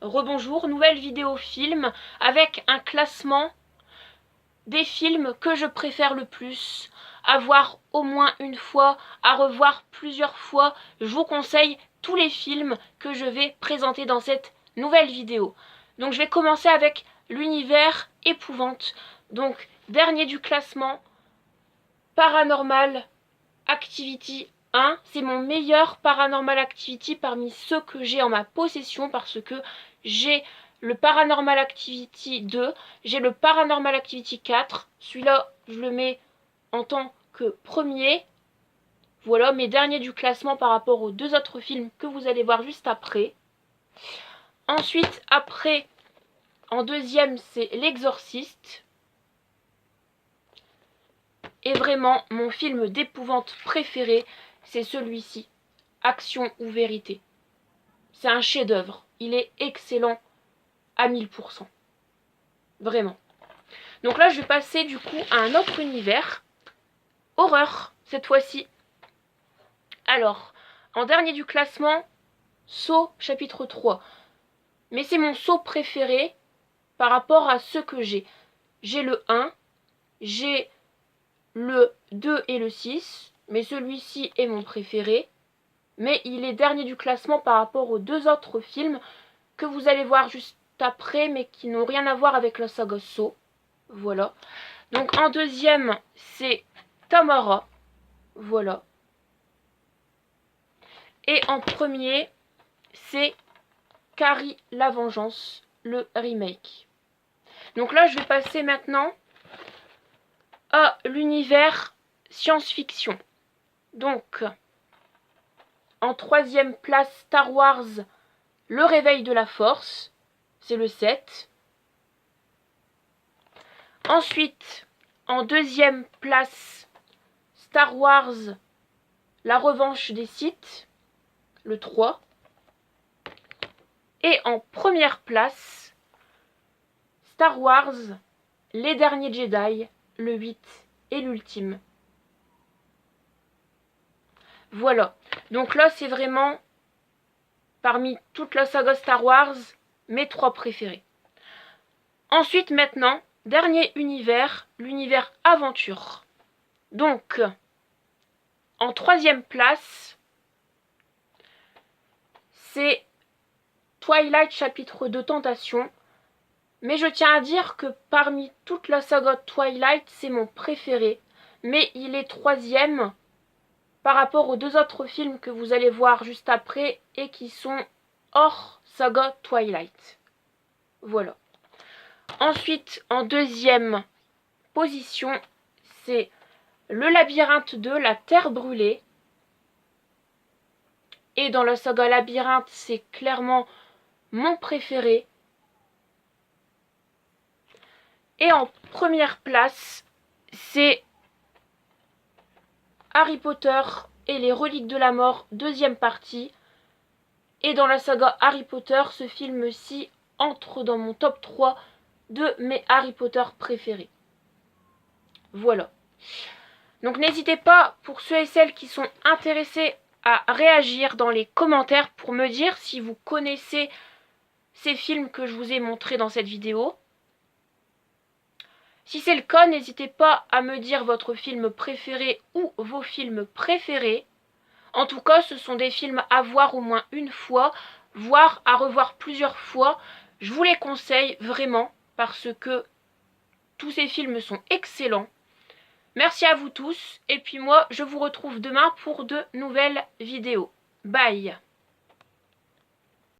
Rebonjour, nouvelle vidéo film avec un classement des films que je préfère le plus, à voir au moins une fois, à revoir plusieurs fois. Je vous conseille tous les films que je vais présenter dans cette nouvelle vidéo. Donc je vais commencer avec l'univers épouvante. Donc dernier du classement, Paranormal Activity 1, c'est mon meilleur Paranormal Activity parmi ceux que j'ai en ma possession parce que j'ai le Paranormal Activity 2, j'ai le Paranormal Activity 4, celui-là je le mets en tant que premier. Voilà mes derniers du classement par rapport aux deux autres films que vous allez voir juste après. Ensuite, après, en deuxième, c'est L'Exorciste. Et vraiment, mon film d'épouvante préféré, c'est celui-ci, Action ou Vérité. C'est un chef-d'œuvre. Il est excellent à 1000%. Vraiment. Donc là, je vais passer du coup à un autre univers. Horreur, cette fois-ci. Alors, en dernier du classement, Saw chapitre 3. Mais c'est mon Saw préféré par rapport à ceux que j'ai. J'ai le 1, j'ai le 2 et le 6, mais celui-ci est mon préféré. Mais il est dernier du classement par rapport aux deux autres films que vous allez voir juste après, mais qui n'ont rien à voir avec la saga Saw. Voilà. Donc en deuxième, c'est Tamara. Voilà. Et en premier, c'est Carrie la Vengeance, le remake. Donc là, je vais passer maintenant à l'univers science-fiction. Donc, en troisième place, Star Wars, le réveil de la force. C'est le 7. Ensuite, en deuxième place, Star Wars, la revanche des Sith, le 3. Et en première place, Star Wars, les derniers Jedi, le 8 et l'ultime. Voilà. Donc là, c'est vraiment, parmi toute la saga Star Wars, mes 3 préférés. Ensuite, maintenant, dernier univers, l'univers aventure. Donc, en troisième place, c'est Twilight chapitre 2 Tentation. Mais je tiens à dire que parmi toute la saga Twilight, c'est mon préféré. Mais il est troisième par rapport aux deux autres films que vous allez voir juste après et qui sont hors saga Twilight. Voilà. Ensuite, en deuxième position, c'est Le Labyrinthe 2, La Terre Brûlée. Et dans la saga Labyrinthe, c'est clairement mon préféré. Et en première place, c'est Harry Potter et les Reliques de la Mort, deuxième partie. Et dans la saga Harry Potter, ce film-ci entre dans mon top 3 de mes Harry Potter préférés. Voilà. Donc n'hésitez pas, pour ceux et celles qui sont intéressés, à réagir dans les commentaires pour me dire si vous connaissez ces films que je vous ai montrés dans cette vidéo. Si c'est le cas, n'hésitez pas à me dire votre film préféré ou vos films préférés. En tout cas, ce sont des films à voir au moins une fois, voire à revoir plusieurs fois. Je vous les conseille vraiment parce que tous ces films sont excellents. Merci à vous tous et puis moi, je vous retrouve demain pour de nouvelles vidéos. Bye!